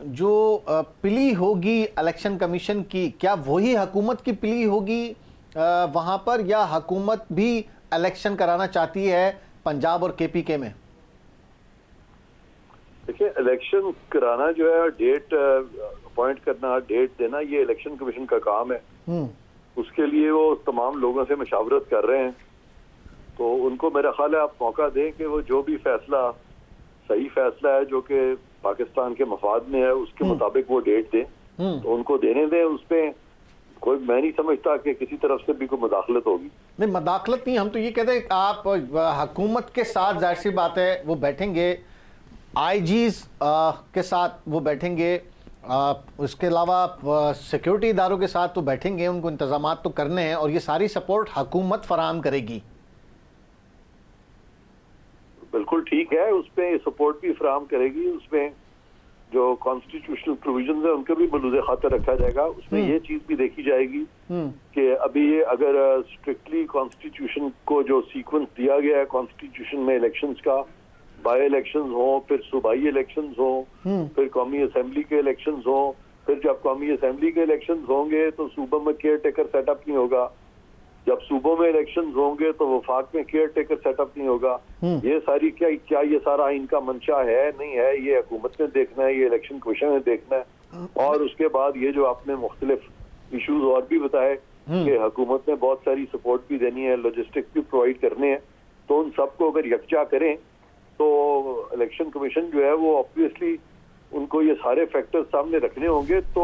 जो प्ली होगी election commission की, क्या वही हुकूमत की प्ली होगी वहां पर, या हुकूमत भी इलेक्शन कराना चाहती है पंजाब और केपीके में? देखिए, इलेक्शन कराना जो है, डेट अपॉइंट करना, डेट देना, ये इलेक्शन कमीशन का काम है। उसके लिए वो तमाम लोगों से मशावरत कर रहे हैं। तो उनको मेरा ख्याल है आप मौका दें कि वो जो भी फैसला सही फैसला है जो कि पाकिस्तान के मफाद में है, उसके मुताबिक वो डेट दें। तो उनको देने दें। उसमें कोई, मैं नहीं समझता कि किसी तरफ से भी कोई मुदाखलत होगी। नहीं, मुदाखलत नहीं, हम तो ये कहते हैं आप हुकूमत के साथ, जाहिर सी बात है वो बैठेंगे, आईजीज के साथ वो बैठेंगे, उसके अलावा सिक्योरिटी इदारों के साथ तो बैठेंगे, उनको इंतजामात तो करने हैं, और ये सारी सपोर्ट हुकूमत फराहम करेगी। बिल्कुल ठीक है, उसमें सपोर्ट भी फराहम करेगी। उसमें जो कॉन्स्टिट्यूशनल प्रोविजन है उनको भी मलूज़े खातर रखा जाएगा। उसमें ये चीज भी देखी जाएगी कि अभी ये अगर स्ट्रिक्टली कॉन्स्टिट्यूशन को जो सीक्वेंस दिया गया है कॉन्स्टिट्यूशन में इलेक्शंस का, बाई इलेक्शंस हो, फिर सूबाई इलेक्शंस हो, फिर कौमी असेंबली के इलेक्शंस हो, फिर जब कौमी असेंबली के इलेक्शंस होंगे तो सूबों में केयर टेकर सेटअप नहीं होगा, जब सूबों में इलेक्शंस होंगे तो वफाक में केयर टेकर सेटअप नहीं होगा। ये सारी क्या ये सारा इनका मंशा है नहीं है, ये हुकूमत ने देखना है, ये इलेक्शन कमीशन ने देखना है। और उसके बाद ये जो आपने मुख्तलिफ इशूज और भी बताए कि हुकूमत ने बहुत सारी सपोर्ट भी देनी है, लॉजिस्टिक भी प्रोवाइड करने हैं, तो उन सबको अगर यकजा करें तो इलेक्शन कमीशन जो है वो ऑब्वियसली उनको ये सारे फैक्टर्स सामने रखने होंगे। तो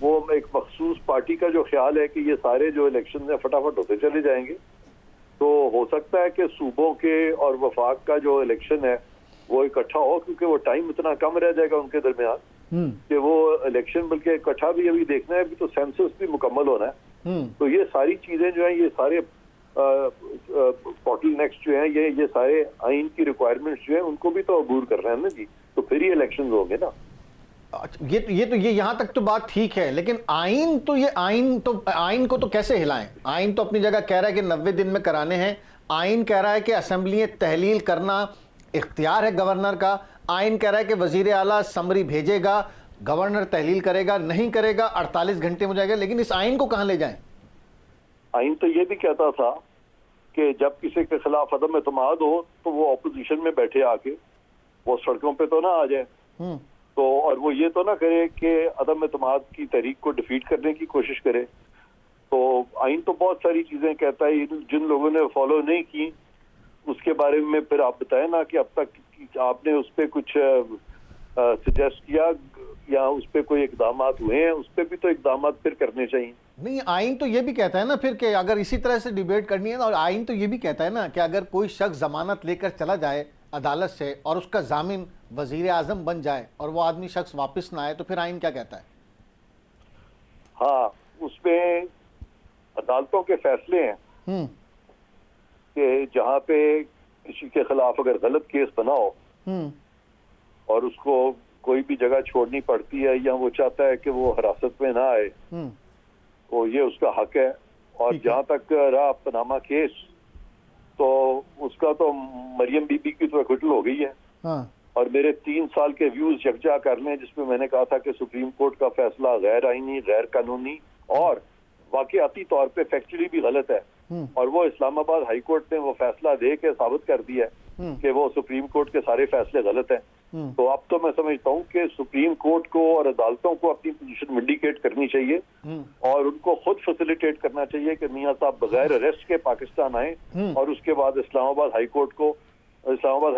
वो एक मखसूस पार्टी का जो ख्याल है कि ये सारे जो इलेक्शन है फटाफट होते चले जाएंगे, तो हो सकता है कि सूबों के और वफाक का जो इलेक्शन है वो इकट्ठा हो, क्योंकि वो टाइम इतना कम रह जाएगा उनके दरमियान कि वो इलेक्शन, बल्कि इकट्ठा भी अभी देखना है, अभी तो सेंसस भी मुकम्मल होना है। तो ये सारी चीजें जो है, ये सारे पोर्टल नेक्स्ट जो है, ये सारे आइन की रिक्वायरमेंट्स जो है उनको भी तो अबूर कर रहे हैं ना जी, तो फिर ये इलेक्शन होंगे ना। ये यहां तक तो बात ठीक है, लेकिन आइन को तो कैसे हिलाएं? आइन तो अपनी जगह कह रहा है कि 90 दिन में कराने हैं। आइन कह रहा है कि असेंबली तहलील करना इख्तियार है गवर्नर का। आइन कह रहा है कि वजीर आला समरी भेजेगा, गवर्नर तहलील करेगा, नहीं करेगा 48 घंटे में हो जाएगा। लेकिन इस आइन को कहां ले जाएं? आइन तो ये भी कहता था कि जब किसी के खिलाफ अदम एतमाद हो तो वो अपोजिशन में बैठे आके, वो सड़कों पे तो ना आ जाए, तो और वो ये तो ना करे कि अदम एतमाद की तहरीक को डिफीट करने की कोशिश करे। तो आइन तो बहुत सारी चीजें कहता है, जिन लोगों ने फॉलो नहीं की उसके बारे में फिर आप बताएं ना कि अब तक आपने उस पर कुछ सजेस्ट किया या उस पर कोई इकदाम हुए हैं, उस पर भी तो इकदाम फिर करने चाहिए। नहीं, आइन तो ये भी कहता है ना फिर कि अगर इसी तरह से डिबेट करनी है, और आइन तो ये भी कहता है ना कि अगर कोई शख्स जमानत लेकर चला जाए अदालत से और उसका जामिन वजीर आजम बन जाए और वो आदमी शख्स वापस ना आए, तो फिर आइन क्या कहता है? हाँ, उसमें अदालतों के फैसले हैं कि जहाँ पे किसी के खिलाफ अगर गलत केस बना हो और उसको कोई भी जगह छोड़नी पड़ती है या वो चाहता है कि वो हिरासत में ना आए, तो ये उसका हक है। और जहाँ तक रहा पनामा केस, तो उसका तो मरियम बीबी की तो एक्विटल हो गई है। और मेरे 3 साल के व्यूज यकजा कर लें, जिसमें मैंने कहा था कि सुप्रीम कोर्ट का फैसला गैर आईनी, गैर कानूनी और वाकयाती तौर पे फैक्चुअली भी गलत है, और वो इस्लामाबाद हाई कोर्ट ने वो फैसला दे के साबित कर दिया है कि वो सुप्रीम कोर्ट के सारे फैसले गलत हैं। तो अब तो मैं समझता हूँ कि सुप्रीम कोर्ट को और अदालतों को अपनी पोजीशन विंडिकेट करनी चाहिए और उनको खुद फैसिलिटेट करना चाहिए कि मियां साहब बगैर अरेस्ट के पाकिस्तान आए, और उसके बाद इस्लामाबाद हाई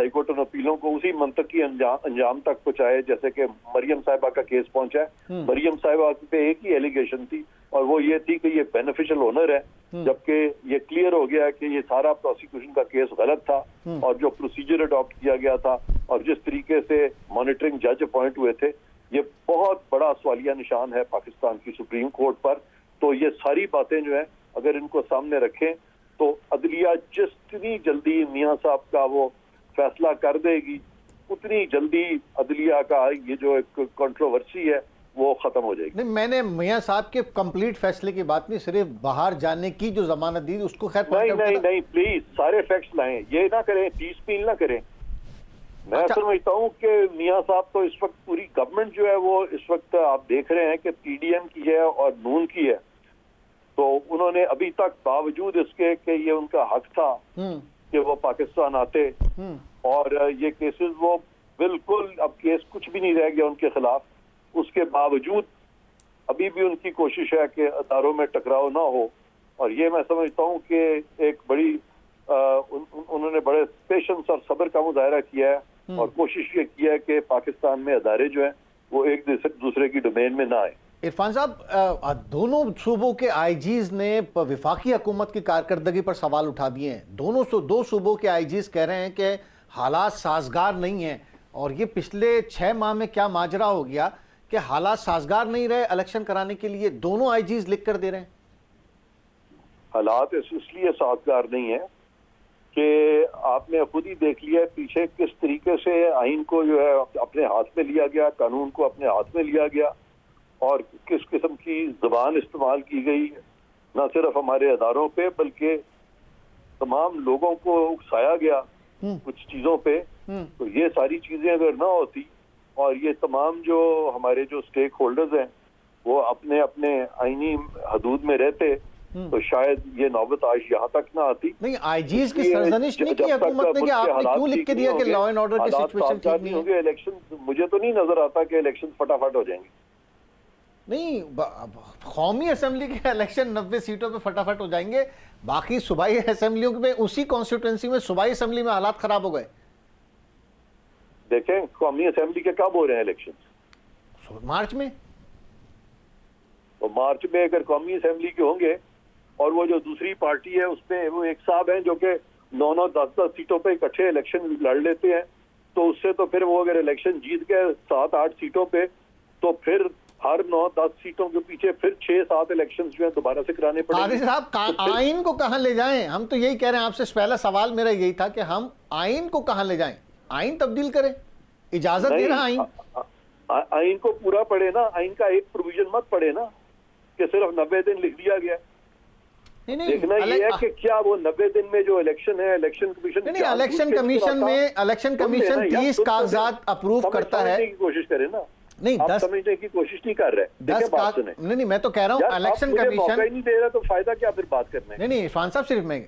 कोर्ट उन अपीलों को उसी मंतकी अंजाम तक पहुंचाए जैसे कि मरियम साहिबा का केस पहुंचा है। मरियम साहिबा पे एक ही एलिगेशन थी और वो ये थी कि ये बेनिफिशियल ओनर है, जबकि ये क्लियर हो गया कि ये सारा प्रोसिक्यूशन का केस गलत था और जो प्रोसीजर अडॉप्ट किया गया था और जिस तरीके से मॉनिटरिंग जज अपॉइंट हुए थे, ये बहुत बड़ा सवालिया निशान है पाकिस्तान की सुप्रीम कोर्ट पर। तो ये सारी बातें जो है अगर इनको सामने रखें तो अदलिया जितनी जल्दी मियां साहब का वो फैसला कर देगी, उतनी जल्दी अदलिया का ये जो एक कंट्रोवर्सी है वो खत्म हो जाएगी। नहीं, मैंने मियां साहब के कंप्लीट फैसले की बात नहीं, सिर्फ बाहर जाने की जो जमानत दी उसको खैर नहीं, प्लीज सारे फैक्ट्स लाएं, ये ना करें, पीस पील ना करें। मैं अच्छा। समझता हूँ कि मियां साहब तो इस वक्त पूरी गवर्नमेंट जो है वो इस वक्त आप देख रहे हैं कि पीडीएम की है और नून की है, तो उन्होंने अभी तक बावजूद इसके कि ये उनका हक था कि वो पाकिस्तान आते, और ये केसेस वो बिल्कुल, अब केस कुछ भी नहीं रह गया उनके खिलाफ, उसके बावजूद अभी भी उनकी कोशिश है कि अदारों में टकराव ना हो। और ये मैं समझता हूँ कि एक बड़ी उन्होंने बड़े पेशेंस और सब्र का मुजाहरा किया है और कोशिश ये की है कि पाकिस्तान में अदारे जो हैं वो एक दूसरे की डोमेन में ना आए। इरफान साहब, दोनों सूबों के आईजीज ने विफाकी हुकूमत की कारकर्दगी पर सवाल उठा दिए हैं। दो सूबों के आईजीज कह रहे हैं कि हालात साजगार नहीं हैं, और ये पिछले 6 माह में क्या माजरा हो गया कि हालात साजगार नहीं रहे इलेक्शन कराने के लिए, दोनों आईजीज लिख कर दे रहे हैं। हालात इसलिए साजगार नहीं है कि आपने खुद ही देख लिया पीछे किस तरीके से आइन को जो है अपने हाथ में लिया गया, कानून को अपने हाथ में लिया गया, और किस किस्म की जुबान इस्तेमाल की गई, न सिर्फ हमारे अदारों पे बल्कि तमाम लोगों को उकसाया गया कुछ चीजों पे। तो ये सारी चीजें अगर ना होती और ये तमाम जो हमारे जो स्टेक होल्डर्स हैं वो अपने अपने आईनी हदूद में रहते, तो शायद ये नौबत आज यहाँ तक ना आती। नहीं, आईजीज की सरजनिश नहीं की हुकूमत ने कि आपने क्यों लिख के दिया कि लॉ एंड ऑर्डर की सिचुएशन ठीक नहीं होगी। इलेक्शन मुझे तो नहीं नजर आता कि इलेक्शन फटाफट हो जाएंगे। नहीं, कौमी असेंबली के इलेक्शन 90 सीटों पे फटाफट हो जाएंगे, बाकी सूबाई असेंबलियों में उसी कॉन्स्टिट्यूंसी में सूबाई असेंबली में हालात खराब हो गए। देखें कौमी असेंबली के कब हो रहे हैं इलेक्शन? मार्च में। तो मार्च में अगर कौमी असेंबली के होंगे और वो जो दूसरी पार्टी है उसमें वो एक साहब हैं जो कि 9-9, 10-10 सीटों पे इकट्ठे इलेक्शन लड़ लेते हैं, तो उससे तो फिर वो अगर इलेक्शन जीत गए 7-8 सीटों पे, तो फिर हर 9-10 सीटों के पीछे फिर 6-7 इलेक्शन जो है दोबारा से कराने पड़ेंगे। साहब, आइन को कहां ले जाएं? हम तो यही कह रहे हैं आपसे, पहला सवाल मेरा यही था कि हम आइन को कहां ले जाएं, आइन तब्दील करें, इजाजत दे रहा आइन। आइन को पूरा पढ़े ना, आइन का एक प्रोविजन मत पढ़े ना कि सिर्फ 90 दिन लिख दिया गया। नहीं, देखना ये है कि क्या वो 90 दिन में जो इलेक्शन है, इलेक्शन कमीशन नहीं, इलेक्शन कमीशन 30 कागजात अप्रूव करता है। कोशिश करे ना, नहीं, आप समझने की कोशिश नहीं कर रहे। नहीं, मैं तो कह रहा हूँ इलेक्शन कमीशन नहीं दे रहा, तो फायदा क्या फिर बात करने। नहीं, इरफान साहब, सिर्फ मैं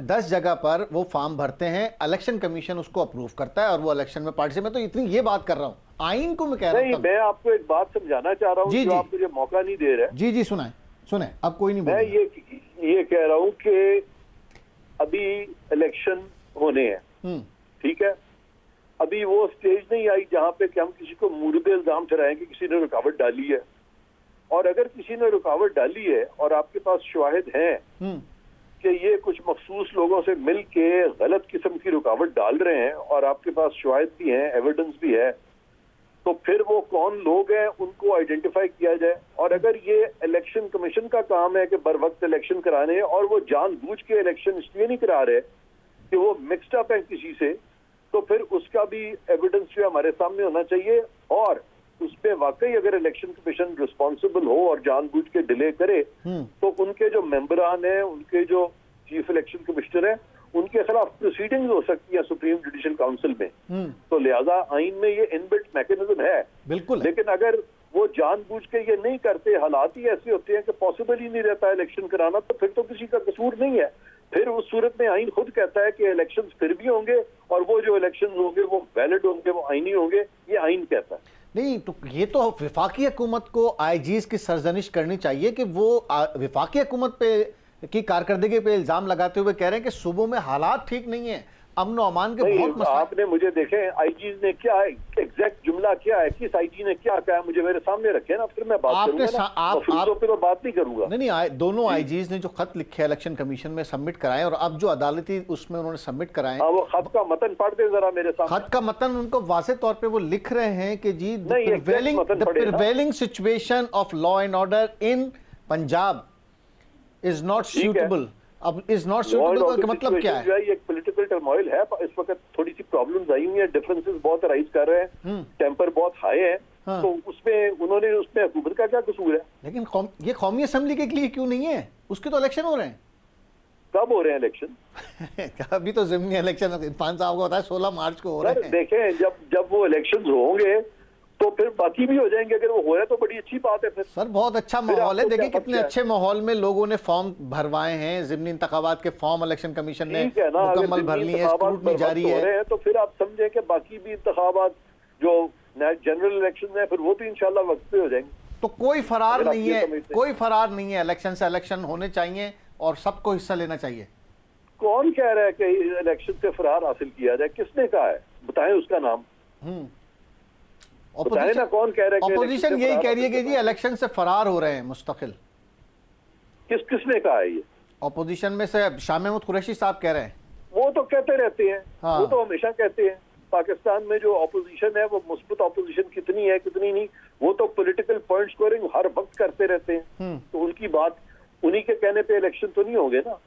10 जगह पर वो फॉर्म भरते हैं, इलेक्शन कमीशन उसको अप्रूव करता है और वो इलेक्शन में पार्टिसिपेट। मैं तो इतनी ये बात कर रहा हूँ, आइन को मैं कह रहा हूँ। मैं आपको एक बात समझाना चाह रहा हूँ जो आप मुझे मौका नहीं दे रहे। जी, सुने, अब कोई नहीं। मैं ये कह रहा हूँ कि अभी इलेक्शन होने हैं, ठीक है, अभी वो स्टेज नहीं आई जहां पे कि हम किसी को मुर्द इल्जाम ठहराएं कि किसी ने रुकावट डाली है। और अगर किसी ने रुकावट डाली है और आपके पास शवाहिद हैं कि ये कुछ मखसूस लोगों से मिल के गलत किस्म की रुकावट डाल रहे हैं और आपके पास शवाहिद भी हैं, एविडेंस भी है, तो फिर वो कौन लोग हैं उनको आइडेंटिफाई किया जाए। और अगर ये इलेक्शन कमीशन का काम है कि बर वक्त इलेक्शन कराने, और वो जानबूझ के इलेक्शन इसलिए नहीं करा रहे कि वो मिक्सड अप है किसी से, तो फिर उसका भी एविडेंस जो हमारे सामने होना चाहिए। और उसमें वाकई अगर इलेक्शन कमीशन रिस्पॉन्सिबल हो और जानबूझ के डिले करे, तो उनके जो मेंबरान हैं, उनके जो चीफ इलेक्शन कमिश्नर हैं, उनके खिलाफ प्रोसीडिंग्स हो सकती है सुप्रीम जुडिशियल काउंसिल में। तो लिहाजा आइन में ये इनबिल्ट मैकेनिज्म है, बिल्कुल। लेकिन अगर वो जानबूझ के ये नहीं करते, हालात ही ऐसे होते हैं कि पॉसिबल ही नहीं रहता इलेक्शन कराना, तो फिर तो किसी का कसूर नहीं है। फिर उस सूरत में आइन खुद कहता है कि इलेक्शंस फिर भी होंगे और वो जो इलेक्शंस होंगे वो वैलिड होंगे, वो आइनी होंगे, ये आइन कहता है। नहीं, तो ये तो विफाकी हुकूमत को आईजीज की सरजनिश करनी चाहिए कि वो विफाकी हुकूमत पे की कारकर्दगी पे इल्जाम लगाते हुए कह रहे हैं कि सूबों में हालात ठीक नहीं है, अमन और अमान के बहुत मसला। आपने मुझे देखें आईजी ने क्या एग्जैक्ट जुमला क्या है, किस आईजी ने क्या कहा, मुझे मेरे सामने रखे ना, फिर मैं बात करूंगा ना, आप पे तो बात नहीं करूंगा। नहीं, दोनों आईजीज ने जो खत लिखे इलेक्शन कमीशन में सबमिट कराए और अब जो अदालती उसमें उन्होंने सबमिट कराए, वो खत का मतन पढ़ दे जरा मेरे सामने। खत का मतन उनको वाज़ेह तौर पे वो लिख रहे हैं कि जी prevailing situation of law and order in Punjab is not suitable. अब इज नॉट सूटेबल का मतलब क्या है? ये एक पॉलिटिकल टर्मोइल है, इस वक्त थोड़ी सी प्रॉब्लम्स आई हुई हैं, डिफरेंसेस बहुत राइज कर रहे हैं, टेम्पर बहुत हाई है, तो उसमें हुकूमत का क्या कसूर है? लेकिन ये कौमी असेंबली के लिए क्यों नहीं है? उसके तो इलेक्शन हो रहे हैं। कब हो रहे हैं इलेक्शन? अभी तो ज़िमनी इलेक्शन इरफान साहब को बताया 16 मार्च को हो रहे हैं। देखें, जब वो इलेक्शंस होंगे तो फिर बाकी भी हो जाएंगे। अगर वो हो रहा है तो बड़ी अच्छी बात है। फिर सर बहुत अच्छा माहौल है, देखिए कितने अच्छे माहौल में लोगों ने फॉर्म भरवाए हैं। ज़िमनी इंतखाबात के फॉर्म इलेक्शन कमीशन ने मुकम्मल भर लिए हैं, स्क्रूटनी जारी है। तो फिर आप समझें कि बाकी भी इंतखाबात जो जनरल इलेक्शन है फिर वो तो इंशाल्लाह वक्त पे हो जाएंगे। तो कोई फरार नहीं है, कोई फरार नहीं है। इलेक्शन से इलेक्शन होने चाहिए और सबको हिस्सा लेना चाहिए। कौन कह रहा है कि इलेक्शन से फरार हासिल किया जाए? किसने कहा है? बताएं उसका नाम। बताएं ना, कौन कह रहा है? ऑपोजिशन यही कह रही है कि जी इलेक्शन से फरार हो रहे हैं मुस्तकिल। किसने कहा है ये? ऑपोजिशन में से शाह महमूद कुरैशी साहब कह रहे हैं। वो तो कहते रहते हैं। हाँ। वो तो हमेशा कहते हैं। पाकिस्तान में जो ऑपोजिशन है वो मुस्बत ऑपोजिशन कितनी है कितनी नहीं, वो तो पॉलिटिकल पॉइंट स्कोरिंग हर वक्त करते रहते हैं। तो उनकी बात, उन्हीं के कहने पे इलेक्शन तो नहीं होंगे ना।